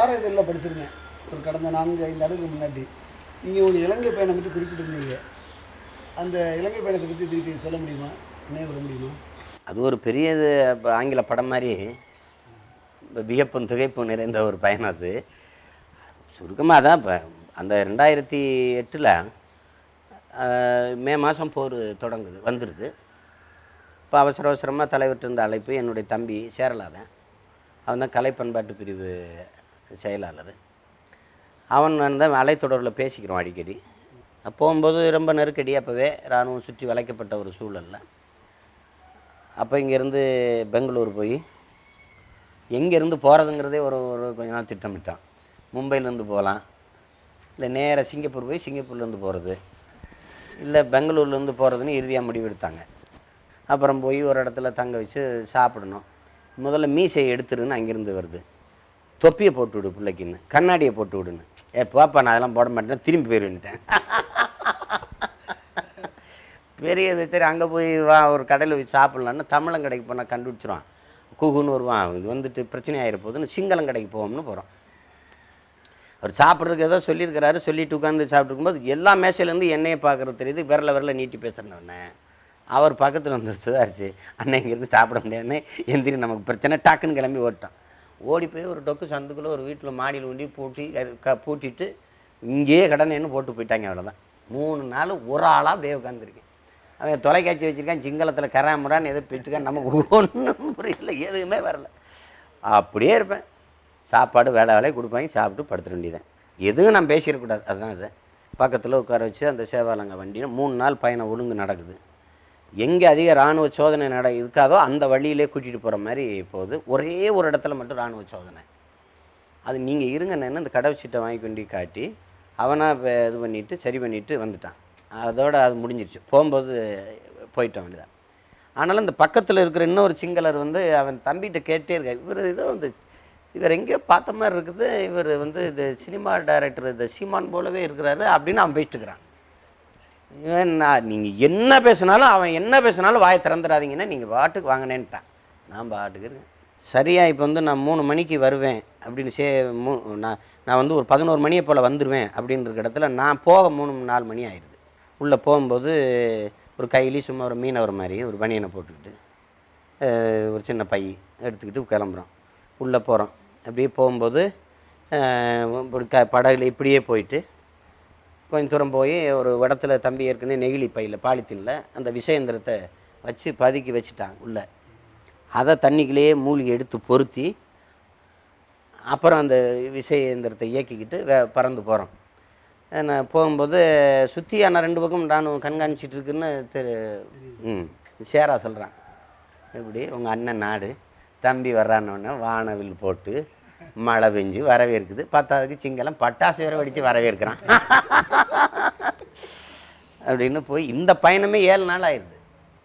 வார இதழில் படிச்சிருந்தேன் ஒரு கடந்த 4-5 ஆண்டுகளுக்கு முன்னாடி. நீங்கள் ஒரு இலங்கை பயணம் பற்றி குறிப்பிட்டிருந்தீங்க. அந்த இலங்கை பயணத்தை பற்றி திருப்பி சொல்ல முடியுமா? நினைவு வர முடியுமா? அது ஒரு பெரிய ஆங்கில படம் மாதிரி வியப்பும் திகைப்பும் நிறைந்த ஒரு பயணம். அது சுருக்கமாக தான். இப்போ அந்த 2008 மே மாதம் போர் வந்துடுது. இப்போ அவசர அவசரமாக தலைவர்கிட்ட இருந்த அழைப்பு. என்னுடைய தம்பி சேரலாதன், அவன் தான் கலை பண்பாட்டு பிரிவு செயலாளர். அவன் வந்து அலைத்தொடரில் பேசிக்கிறோம் அடிக்கடி. போகும்போது ரொம்ப நெருக்கடி. அப்போவே இராணுவம் சுற்றி வளைக்கப்பட்ட ஒரு சூழலில் அப்போ இங்கேருந்து பெங்களூர் போய் எங்கேருந்து போகிறதுங்கிறதே ஒரு கொஞ்ச நாள் திட்டமிட்டான். மும்பையிலேருந்து போகலாம், இல்லை நேராக சிங்கப்பூர் போய் சிங்கப்பூர்லேருந்து போகிறது, இல்லை பெங்களூர்லேருந்து போகிறதுன்னு இறுதியாக முடிவெடுத்தாங்க. அப்புறம் போய் ஒரு இடத்துல தங்க வச்சு சாப்பிடணும். முதல்ல மீசையை எடுத்துருன்னு அங்கேருந்து வருது. தொப்பியை போட்டு விடு பிள்ளைக்குன்னு, கண்ணாடியை போட்டு விடுன்னு. பாப்பா நான் அதெல்லாம் போட மாட்டேன், திரும்பி போயிடுன்ட்டேன். பெரிய இது. சரி அங்கே போய் வா ஒரு கடையில் போய் சாப்பிட்லான்னு தமிழன் கடைக்கு போனால் கண்டுபிடிச்சிருவான். கூகுன்னு வருவான். இது வந்துட்டு பிரச்சனை ஆகிட போகுதுன்னு சிங்களம் கடைக்கு போவோம்னு போகிறோம். அவர் சாப்பிட்றதுக்கு ஏதோ சொல்லியிருக்கிறாரு. சொல்லிட்டு உட்காந்து சாப்பிட்டுருக்கும்போது எல்லா மேசையிலேருந்து என்னையை பார்க்குறது தெரியுது. விரல நீட்டி பேசுகிறேன்னே அவர் பக்கத்தில் வந்துருச்சு. ஆச்சு அண்ணன் இங்கேருந்து சாப்பிட முடியாதுன்னு எந்திரி நமக்கு பிரச்சனை. டக்குன்னு கிளம்பி ஓட்டான். ஓடி போய் ஒரு டொக்கு சந்துக்குள்ளே ஒரு வீட்டில் மாடியில் ஊண்டி பூட்டிட்டு இங்கேயே கடனேன்னு போட்டு போயிட்டாங்க. அவ்வளோதான். 3 நாள் ஒரு ஆளாக அப்படியே உட்காந்துருக்கேன். அவன் தொலைக்காட்சி வச்சுருக்கான், சிங்களத்தில் கராமுறான்னு எதோ போயிட்டுருக்கான். நமக்கு ஒன்றும் புரியல, எதுவுமே வரல. அப்படியே இருப்பேன். சாப்பாடு வேலையை கொடுப்பாங்க, சாப்பிட்டு படுத்துட வேண்டியதான். எதுவும் நான் பேசிடக்கூடாது. அதுதான் அது. பக்கத்தில் உட்கார வச்சு அந்த சேவாலங்க வண்டியில் 3 நாள் பயணம் ஒழுங்கு நடக்குது. எங்கே அதிக இராணுவ சோதனை இருக்காதோ அந்த வழியிலே கூட்டிகிட்டு போகிற மாதிரி போகுது. ஒரே ஒரு இடத்துல மட்டும் இராணுவ சோதனை. அது நீங்கள் இருங்கன்னு இந்த கடவுச்சீட்டை வாங்கி கொண்டு காட்டி அவனாக இது பண்ணிவிட்டு சரி பண்ணிவிட்டு வந்துட்டான். அதோடு அது முடிஞ்சிருச்சு. போகும்போது போயிட்டான் வேண்டியதான். ஆனாலும் இந்த பக்கத்தில் இருக்கிற இன்னொரு சிங்களர் வந்து அவன் தம்பிகிட்ட கேட்டே இருக்கார். இவர் ஏதோ வந்து இவர் எங்கேயோ பார்த்த மாதிரி இருக்குது, இவர் வந்து இது சினிமா டைரக்டர் இந்த சீமான் போலவே இருக்கிறாரு அப்படின்னு அவன் போயிட்டுருக்கிறான். நான் நீங்கள் என்ன பேசினாலும் அவன் என்ன பேசினாலும் வாயை திறந்துடாதீங்கன்னா நீங்கள் பாட்டுக்கு வாங்கினேன்ட்டான். நான் பாட்டுக்கு இருக்கேன். சரியாக இப்போ வந்து நான் 3 மணிக்கு வருவேன் அப்படின்னு நான் வந்து ஒரு 11 மணியை போல் வந்துடுவேன் அப்படின்ற இடத்துல நான் போக 3-4 மணி ஆயிடுது. உள்ளே போகும்போது ஒரு கையிலி சும்மா ஒரு மீனவர் மாதிரி ஒரு பனியனை போட்டுக்கிட்டு ஒரு சின்ன பை எடுத்துக்கிட்டு கிளம்புறோம். உள்ளே போகிறோம். அப்படியே போகும்போது ஒரு படகுல இப்படியே போயிட்டு கொஞ்சம் தூரம் போய் ஒரு இடத்துல தம்பி ஏற்கனவே நெகிழி பையில் பாலித்தீனில் அந்த விஷயந்திரத்தை வச்சு பதுக்கி வச்சுட்டாங்க உள்ளே. அதை தண்ணிக்குள்ளேயே மூழ்கி எடுத்து பொருத்தி அப்புறம் அந்த விஷயந்திரத்தை இயக்கிக்கிட்டு பறந்து போகிறோம். நான் போகும்போது சுற்றி ஆனால் 2 பக்கம் ராணுவம் கண்காணிச்சிட்டு இருக்குன்னு சேரா சொல்கிறான். இப்படி உங்கள் அண்ணன் நாடு தம்பி வர்றான்னொன்னே வானவில் போட்டு மழை பெஞ்சு வரவேற்குது. 10ஆவதுக்கு சிங்களம் பட்டாசு வேற வெடித்து வரவேற்கிறான் அப்படின்னு போய் இந்த பயணமே 7 நாள் ஆயிடுது.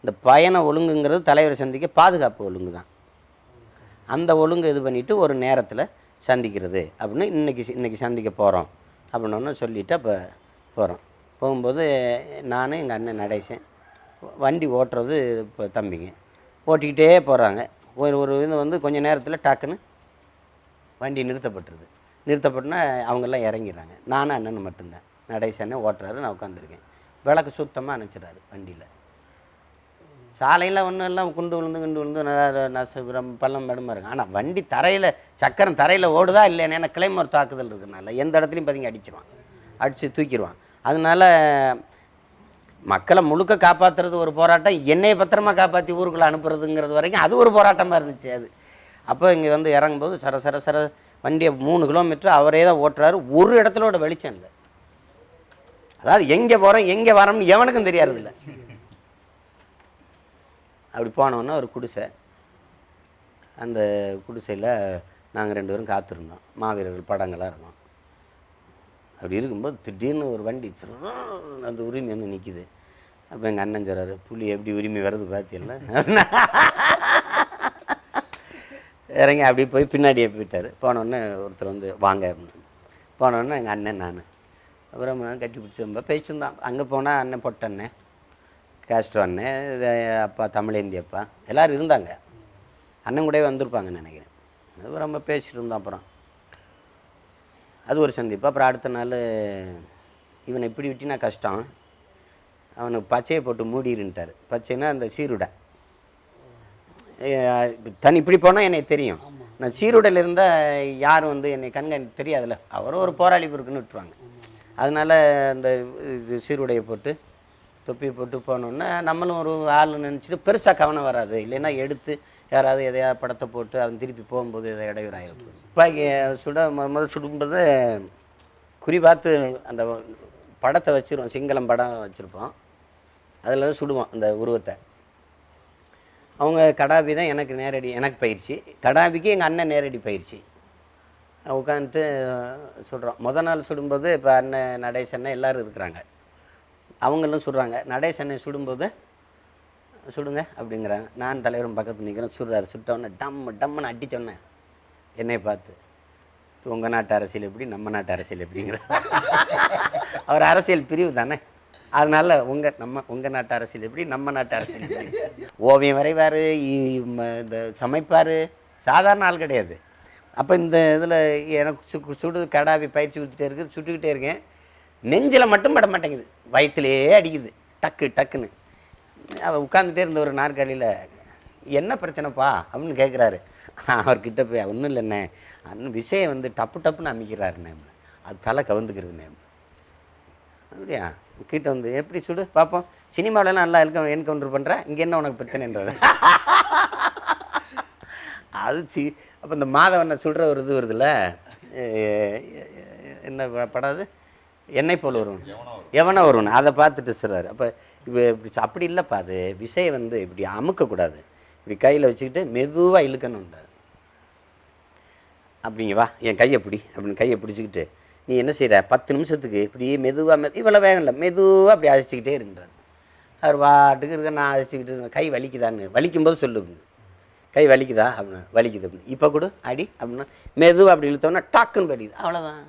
இந்த பயண ஒழுங்குங்கிறது தலைவரை சந்திக்க பாதுகாப்பு ஒழுங்கு தான். அந்த ஒழுங்கு இது பண்ணிவிட்டு ஒரு நேரத்தில் சந்திக்கிறது அப்படின்னு இன்றைக்கி சந்திக்க போகிறோம் அப்படின்னு சொல்லிவிட்டு அப்போ போகிறோம். போகும்போது நான் எங்கள் அண்ணன் நடேசன், வண்டி ஓட்டுறது இப்போ தம்பிங்க ஓட்டிக்கிட்டே போகிறாங்க. ஒரு இது வந்து கொஞ்சம் நேரத்தில் டக்குன்னு வண்டி நிறுத்தப்பட்டுருது. நிறுத்தப்பட்டுனா அவங்கெல்லாம் இறங்கிடுறாங்க. நானும் அண்ணன் மட்டும்தான். நடேசனே ஓட்டுறாரு, நான் உட்காந்துருக்கேன். விளக்கு சுத்தமாக அணைச்சிட்றாரு வண்டியில். சாலையில் ஒன்றும் எல்லாம் குண்டு விழுந்து பள்ளம் மேடமாக இருக்கும். ஆனால் வண்டி தரையில் சக்கரம் தரையில் ஓடுதா இல்லையா? ஏன்னா கிளைமோர் தாக்குதல் இருக்குனால எந்த இடத்துலையும் பார்த்தீங்க அடிச்சிடுவான், அடித்து தூக்கிடுவான். அதனால மக்களை முழுக்க காப்பாற்றுறது ஒரு போராட்டம், என்னையை பத்திரமா காப்பாற்றி ஊருக்குள்ளே அனுப்புறதுங்கிறது வரைக்கும் அது ஒரு போராட்டமாக இருந்துச்சு. அது அப்போ இங்கே வந்து இறங்கும்போது சர வண்டியை 3 கிலோமீட்டர் அவரே தான் ஓட்டுறாரு. ஒரு இடத்துலோட வெளிச்சம் இல்லை. அதாவது எங்கே போகிறோம் எங்கே வரோம்னு எவனுக்கும் தெரியாதுல்ல. அப்படி போனோன்னா ஒரு குடிசை. அந்த குடிசையில் நாங்கள் 2 பேரும் காத்திருந்தோம். மாவீரர்கள் படங்களாக இருந்தோம். அப்படி இருக்கும்போது திடீர்னு ஒரு வண்டி அந்த உரிமை வந்து நிற்கிது. அப்போ எங்கள் அண்ணன் சொல்கிறாரு, புலி எப்படி உரிமை வருது பார்த்தியல்ல. இறங்கி அப்படி போய் பின்னாடியே போயிட்டார். போனோடனே ஒருத்தர் வந்து வாங்க அப்படின்னு. போனோடனே எங்கள் அண்ணன் நான் அப்புறம் கட்டி பிடிச்சி ரொம்ப பேசிட்டுருந்தான். அங்கே போனால் அண்ணன் பொட்டண்ணன், காஸ்ட்ரோ அண்ணன், அப்பா தமிழேந்தி அப்பா எல்லோரும் இருந்தாங்க. அண்ணன் கூட வந்திருப்பாங்கன்னு நினைக்கிறேன். அது ரொம்ப பேசிட்டு இருந்தோம். அப்புறம் அது ஒரு சந்திப்பு. அப்புறம் அடுத்த நாள் இவனை இப்படி விட்டினா கஷ்டம், அவனுக்கு பச்சையை போட்டு மூடிருன்ட்டார். பச்சைன்னா அந்த சீருடை. தனி இப்படி போனால் என்னை தெரியும், நான் சீருடையில் இருந்தால் யாரும் வந்து என்னை தெரியாதுல்ல, அவரும் ஒரு போராளி இருக்குன்னு விட்டுருவாங்க. அதனால் அந்த இது சீருடையை போட்டு தொப்பியை போட்டு போனோன்னா நம்மளும் ஒரு ஆள் நினச்சிட்டு பெருசாக கவனம் வராது. இல்லைன்னா எடுத்து யாராவது எதையாவது படத்தை போட்டு அவன் திருப்பி போகும்போது எதை இடையூறாயிரும். துப்பாக்கி முதல் சுடும்போது குறி பார்த்து அந்த படத்தை வச்சுருவோம், சிங்களம் படம் வச்சுருப்போம், அதில் தான் சுடுவோம் அந்த உருவத்தை. அவங்க கடாபி தான் எனக்கு பயிற்சி, கடாபிக்கு எங்கள் அண்ணன் நேரடி பயிற்சி. உட்காந்துட்டு சுடுறோம். நாள் சுடும்போது இப்போ அண்ணன் நடேசண்ணன் எல்லோரும் இருக்கிறாங்க, அவங்களும் சுடுறாங்க. நடேசண்ணை சுடும்போது சுடுங்க அப்படிங்கிறாங்க. நான் தலைவரும் பக்கத்தில் நிற்கிறேன். சுடுறாரு. சுட்டோன்னே டம்முன்னு அடித்தோன்னே என்னை பார்த்து, உங்கள் நாட்டு அரசியல் எப்படி, நம்ம நாட்டு அரசியல் எப்படிங்கிற. அவர் அரசியல் பிரிவு தானே, அதனால் உங்கள் நாட்டு அரசியல் எப்படி, நம்ம நாட்டு அரசியல் எப்படி. ஓவியம் வரைவார், இந்த சமைப்பார், சாதாரண ஆள் கிடையாது. அப்போ இந்த இதில் எனக்கு சுடு கடாபி பயிற்சி கொடுத்துட்டே இருக்குது, சுட்டுக்கிட்டே இருக்கேன். நெஞ்சில் மட்டும் பட மாட்டேங்குது, வயிற்றுலேயே அடிக்குது டக்குன்னு. அவர் உட்காந்துட்டே இருந்த ஒரு நாற்காலியில், என்ன பிரச்சனைப்பா அப்படின்னு கேட்குறாரு. அவர்கிட்ட போய், ஒன்றும் இல்லைண்ணே, அண்ணன் விஷயம் வந்து டப்புன்னு அமைக்கிறாருண்ணே, அது தலை கவுந்துக்கிறதுண்ணே. அப்படியா, கிட்ட வந்து எப்படி சுடு பார்ப்போம், சினிமாவிலலாம் நல்லா என்கவுண்டர் பண்ணுற, இங்கே என்ன உனக்கு பிரச்சனைன்றது. அது அப்போ இந்த மாதவனை சுடுற ஒரு இது வருதுல்ல, என்ன படம் அது, என்னை போல் வருவன் எவனோ வருவன், அதை பார்த்துட்டு சொல்கிறார். அப்போ இப்போ இப்படி அப்படி இல்லைப்பா, அது விஷயம் வந்து இப்படி அமுக்கக்கூடாது, இப்படி கையில் வச்சுக்கிட்டு மெதுவாக இழுக்கணுன்றார். அப்படிங்க வா என் கையை பிடி அப்படின்னு கையை பிடிச்சிக்கிட்டு, நீ என்ன செய்கிற 10 நிமிஷத்துக்கு இப்படி மெதுவாக இவ்வளோ வேகம் இல்லை, மெதுவாக அப்படி அழைச்சிக்கிட்டே இருக்கின்றார். அவர் வாட்டுக்கு இருக்க, நான் அழைச்சிக்கிட்டு, கை வலிக்குதான்னு, வலிக்கும்போது சொல்லு, கை வலிக்குதா அப்படின்னு, வலிக்குது அப்படின்னு, இப்போ கூட அடி அப்படின்னா மெதுவாக அப்படி இழுத்தோன்னா டாக்குன்னு படிக்குது, அவ்வளோதான்.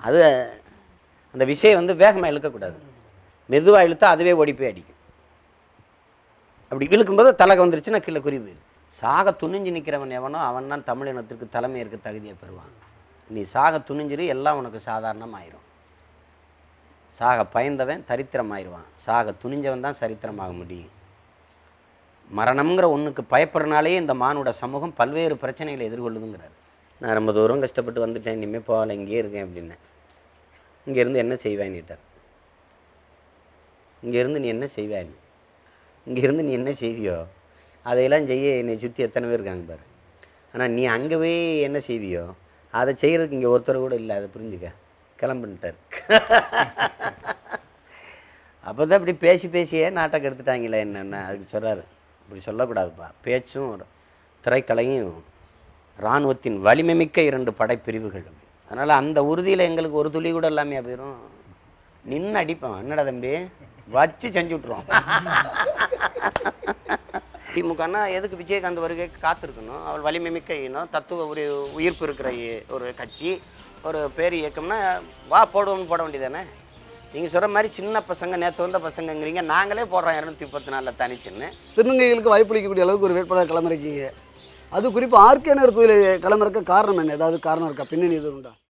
அது அந்த விஷயம் வந்து வேகமாக இழுக்கக்கூடாது, மெதுவாக இழுத்தா அதுவே ஓடி போய் அடிக்கும். அப்படி இழுக்கும்போது தலகை வந்துருச்சுன்னா கீழே குறி போயிடும். சாக துணிஞ்சு நிற்கிறவன் எவனோ அவன் தான் தமிழினத்திற்கு தலைமை இருக்க தகுதியை பெறுவான். நீ சாக துணிஞ்சிரு, எல்லாம் உனக்கு சாதாரணமாயிரும். சாக பயந்தவன் தரித்திரமாயிடுவான், சாக துணிஞ்சவன் தான் சரித்திரமாக முடியும். மரணம்ங்கிற ஒன்றுக்கு பயப்படுறனாலேயே இந்த மானுட சமூகம் பல்வேறு பிரச்சனைகளை எதிர்கொள்ளுதுங்கிறார். நான் ரொம்ப தூரம் கஷ்டப்பட்டு வந்துட்டேன், இனிமேல் போகலை, இங்கேயே இருக்கேன் அப்படின்னேன். இங்கேருந்து என்ன செய்வேன்னுட்டார். இங்கேருந்து நீ என்ன செய்வேன், இங்கேருந்து நீ என்ன செய்வியோ அதையெல்லாம் செய்ய என்னை சுற்றி எத்தனை பேர் இருக்காங்க பாரு. ஆனால் நீ அங்கே போய் என்ன செய்வியோ அதை செய்கிறதுக்கு இங்கே ஒருத்தர் கூட இல்லை, அதை புரிஞ்சுக்க, கிளம்புன்ட்டார். அப்போ தான் இப்படி பேசியே நாட்டை எடுத்துட்டாங்களே என்னென்ன, அதுக்கு சொல்கிறாரு, இப்படி சொல்லக்கூடாதுப்பா. பேச்சும் திரைக்கலையும் இராணுவத்தின் வலிமை மிக்க 2 படைப்பிரிவுகள். அதனால் அந்த உறுதியில் எங்களுக்கு ஒரு துளி கூட எல்லாமே போயிடும். நின்று அடிப்போம், என்னடா தம்பி வச்சு செஞ்சு விட்ருவோம். திமுகனா எதுக்கு விஜயகாந்த் வருகை காத்திருக்கணும், அவள் வலிமை மிக்க இனம், தத்துவ ஒரு உயிர்ப்பு இருக்கிற ஒரு கட்சி, ஒரு பேர் இயக்கம்னா வா போடுவோம்னு போட வேண்டியதானே. நீங்கள் சொல்கிற மாதிரி சின்ன பசங்க, நேற்று வந்த பசங்கங்கிறீங்க, நாங்களே போடுறோம் 234 தனிச்சுன்னு. திருநங்கைகளுக்கு வாய்ப்பளிக்கக்கூடிய அளவுக்கு ஒரு வேட்பாளர் களமிறக்கீங்க. அது குறிப்பாக ஆர்கே நேரத்தில் களமிறக்க காரணம் என்ன, ஏதாவது காரணம் இருக்கா, பின்னணி எதுவும் உண்டா?